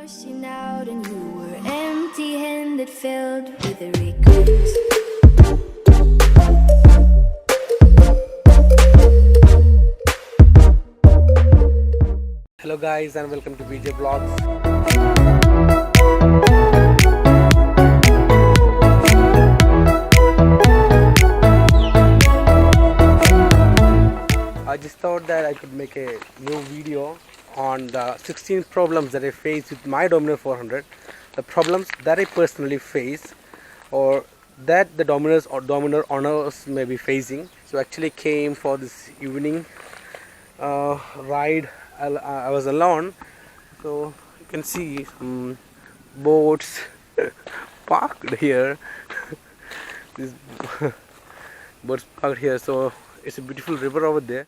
rushing out and you were empty-handed, filled with regrets. Hello guys and welcome to BJ Vlogs. I just thought that I could make a new video on the 16 problems that I face with my Dominar 400, the problems that I personally face or that the Dominars or Dominar owners may be facing. So actually came for this evening ride. I was alone, so you can see some boats parked here. These boats parked here, so it's a beautiful river over there.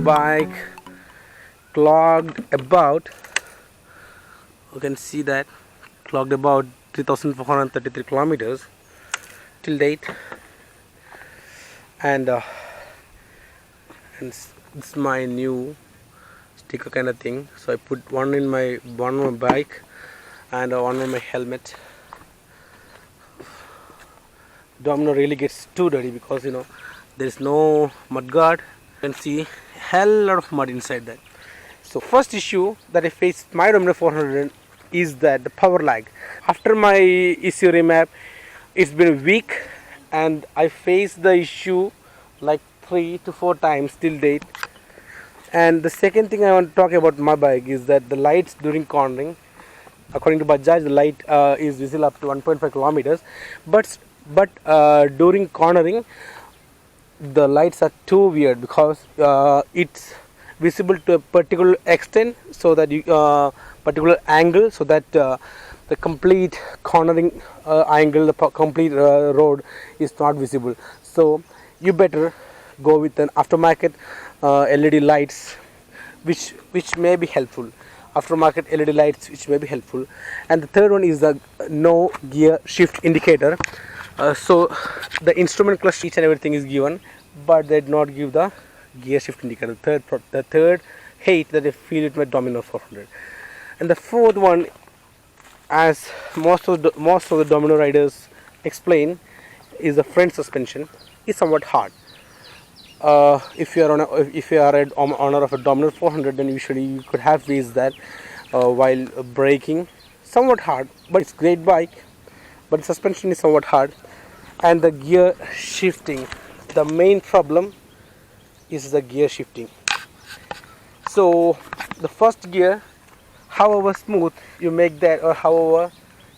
Bike clogged about, you can see that, clogged about 3,433 kilometers till date, and it's my new sticker kind of thing. So I put one on my bike and one on my helmet. Domino really gets too dirty because there is no mud guard. You can see hell lot of mud inside that. So first issue that I faced my Dominar 400 is that the power lag. After my issue remap, it's been a week and I faced the issue like 3 to 4 times till date. And the second thing I want to talk about my bike is that the lights during cornering, according to Bajaj, the light is visible up to 1.5 kilometers, but during cornering the lights are too weird because it's visible to a particular extent, so that you particular angle, so that the complete cornering angle, the complete road is not visible. So you better go with an aftermarket LED lights, which may be helpful. Aftermarket LED lights which may be helpful. And the third one is the no gear shift indicator. So the instrument clutch, each and everything is given, but they did not give the gear shift indicator. The third hate that I feel with my Dominar 400. And the fourth one, as most of the Dominar riders explain, is the front suspension is somewhat hard. If you are an owner of a Dominar 400, then usually you could have faced that while braking. Somewhat hard, but it's great bike. But the suspension is somewhat hard. And the gear shifting, the main problem is the gear shifting. So the first gear, however smooth you make that, or however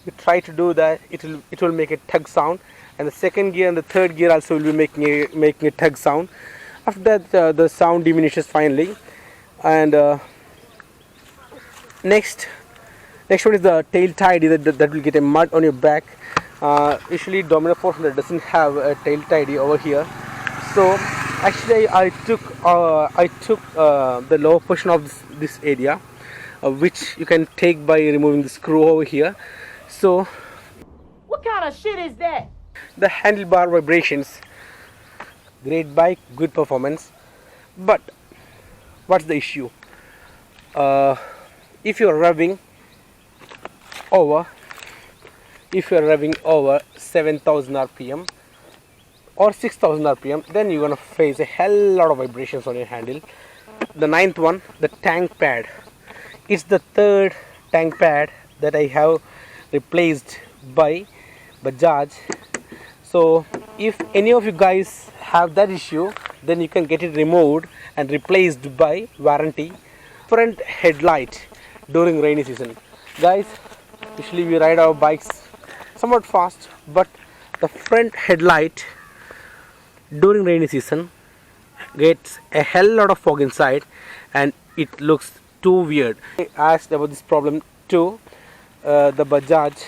you try to do that, it will make a tug sound. And the second gear and the third gear also will be making a tug sound. After that the sound diminishes finally. And next one is the tail tidy that will get a mud on your back. Usually Dominar 400 doesn't have a tail tidy over here, so actually I took the lower portion of this area, which you can take by removing the screw over here. So what kind of shit is that? The handlebar vibrations, great bike, good performance, but what's the issue? If you're revving over 7,000 rpm or 6,000 rpm, then you're gonna face a hell lot of vibrations on your handle. The ninth one, the tank pad. It's the third tank pad that I have replaced by Bajaj. So if any of you guys have that issue, then you can get it removed and replaced by warranty. Front headlight during rainy season, guys. Usually we ride our bikes somewhat fast, but the front headlight during rainy season gets a hell lot of fog inside and it looks too weird. I asked about this problem to the Bajaj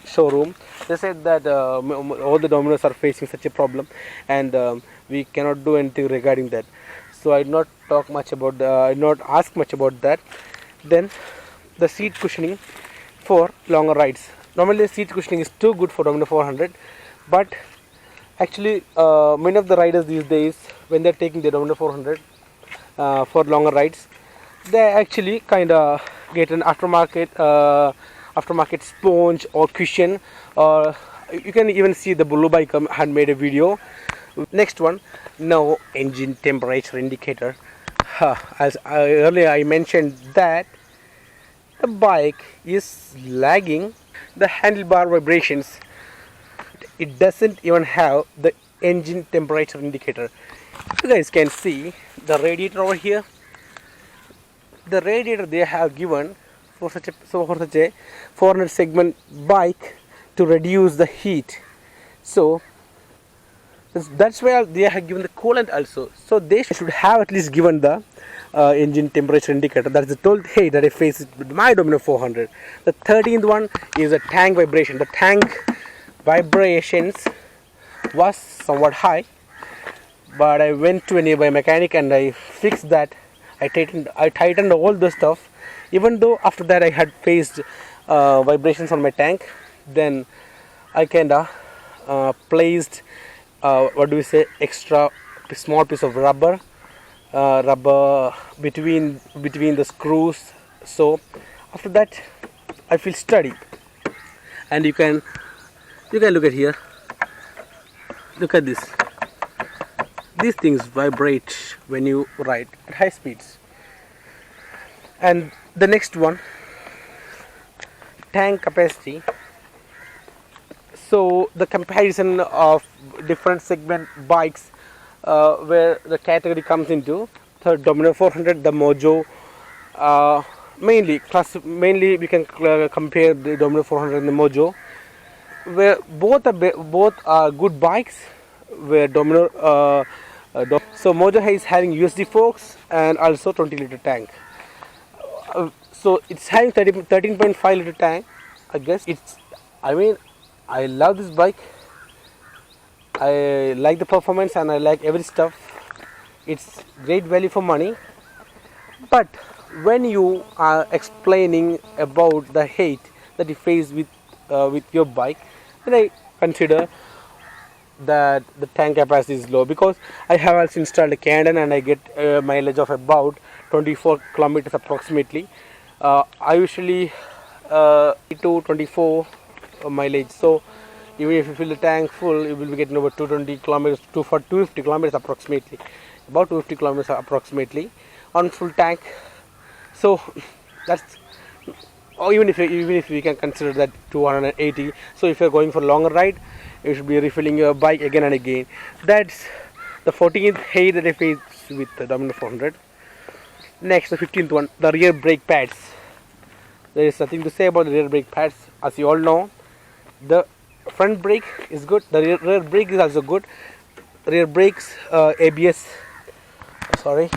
showroom. They said that all the Dominars are facing such a problem, and we cannot do anything regarding that. So I did not talk much about I did not ask much about that. Then the seat cushioning for longer rides. Normally seat cushioning is too good for Dominar 400, but actually many of the riders these days, when they're taking the Dominar 400 for longer rides, they actually kind of get an aftermarket sponge or cushion, or you can even see the Blue Bike had made a video. Next one, no engine temperature indicator. As earlier I mentioned that the bike is lagging the handlebar vibrations. It doesn't even have the engine temperature indicator. You guys can see the radiator over here. The radiator they have given for such a 400 segment bike to reduce the heat. So that's why they have given the coolant also. So they should have at least given the engine temperature indicator. That's the told hey that I face it with my Dominar 400. The 13th one is a tank vibration. The tank vibrations was somewhat high, but I went to a nearby mechanic and I fixed that. I tightened all the stuff. Even though after that I had faced vibrations on my tank, then I kinda placed extra small piece of rubber between the screws. So after that I feel steady, and you can look at here. Look at this. These things vibrate when you ride at high speeds. And the next one, tank capacity. So the comparison of different segment bikes, where the category comes into the Dominar 400, the Mojo, mainly we can compare the Dominar 400 and the Mojo, where both are good bikes. Where Dominar so Mojo is having USD forks and also 20-liter tank. So it's having 13.5 liter tank. I guess I love this bike. I like the performance and I like every stuff. It's great value for money. But when you are explaining about the heat that you face with your bike, then I consider that the tank capacity is low, because I have also installed a Canon and I get a mileage of about 24 kilometers approximately. I usually to 24 mileage. So even if you fill the tank full, you will be getting over 220 kilometers, 250 kilometers approximately, about 250 kilometers approximately on full tank. So that's, or even if you can consider that 280. So if you're going for a longer ride, you should be refilling your bike again and again. That's the 14th hay that I faced with the Dominar 400. Next, the 15th one, the rear brake pads. There is nothing to say about the rear brake pads. As you all know, the front brake is good, the rear brake is also good. Rear brakes, ABS, sorry,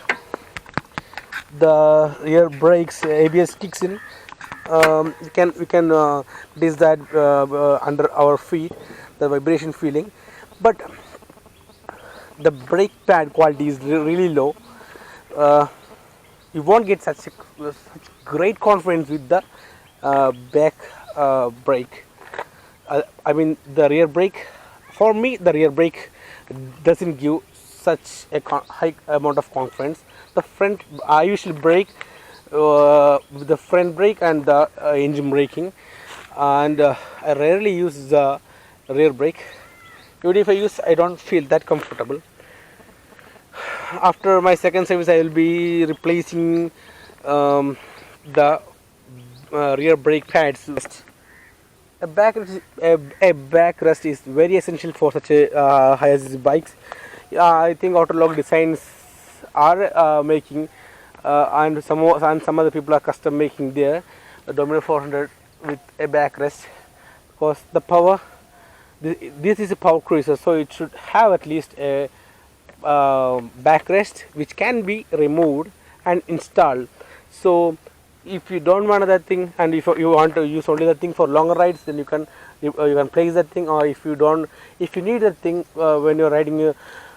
the rear brakes ABS kicks in. We can dish that under our feet, the vibration feeling, but the brake pad quality is really low. You won't get such great confidence with the back brake. I mean the rear brake, for me the rear brake doesn't give such a high amount of confidence. The front, I usually brake with the front brake and the engine braking, and I rarely use the rear brake. Even if I use, I don't feel that comfortable. After my second service, I will be replacing the rear brake pads. A backrest is very essential for such a high SSD bikes. I think Autolog Designs are making and some other people are custom making their Dominar 400 with a backrest, because the power, this is a power cruiser, so it should have at least a backrest which can be removed and installed. So if you don't want that thing, and if you want to use only that thing for longer rides, then you can place that thing. Or if you need that thing when you're riding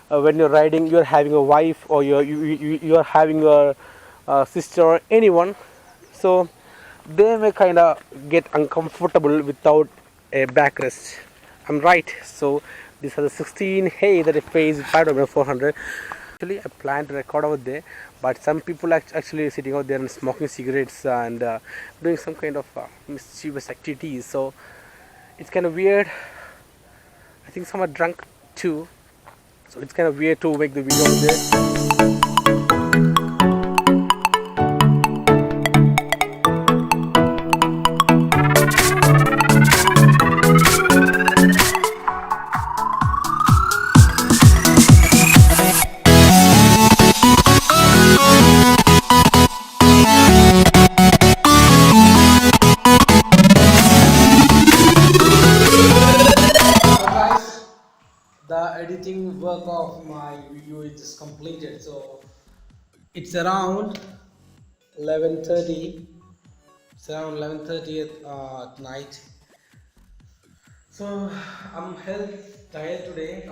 when you're riding, you're having a wife, or you're having a sister or anyone, so they may kind of get uncomfortable without a backrest. I'm right. So these are the 16 hay that I faced with 5400. Actually, I plan to record over there, but some people actually sitting out there and smoking cigarettes and doing some kind of mischievous activities. So it's kind of weird. I think some are drunk too. So it's kind of weird to make the video over there. The editing work of my video is just completed, so it's around 11:30. It's around 11:30 at night. So I'm hell tired today.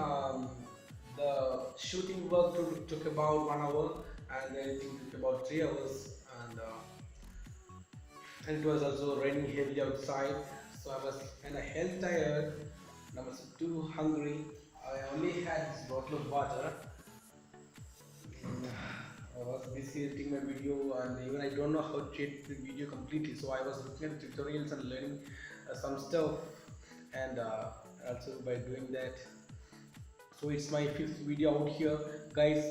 The shooting work took about 1 hour, and the editing took about 3 hours, and it was also raining heavily outside. So I was kind of hell tired, and I was too hungry. I only had this bottle of water. I was busy editing my video, and even I don't know how to edit the video completely. So I was looking at tutorials and learning some stuff, and also by doing that. So it's my 5th video out here, guys.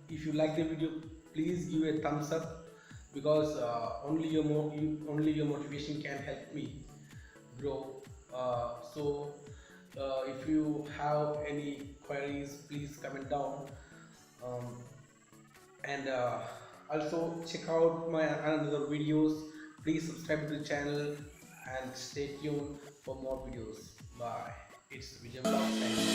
If you like the video, please give a thumbs up, because only your motivation can help me grow. If you have any queries, please comment down, and also check out my another videos. Please subscribe to the channel and stay tuned for more videos. Bye. It's Vijay Vlog.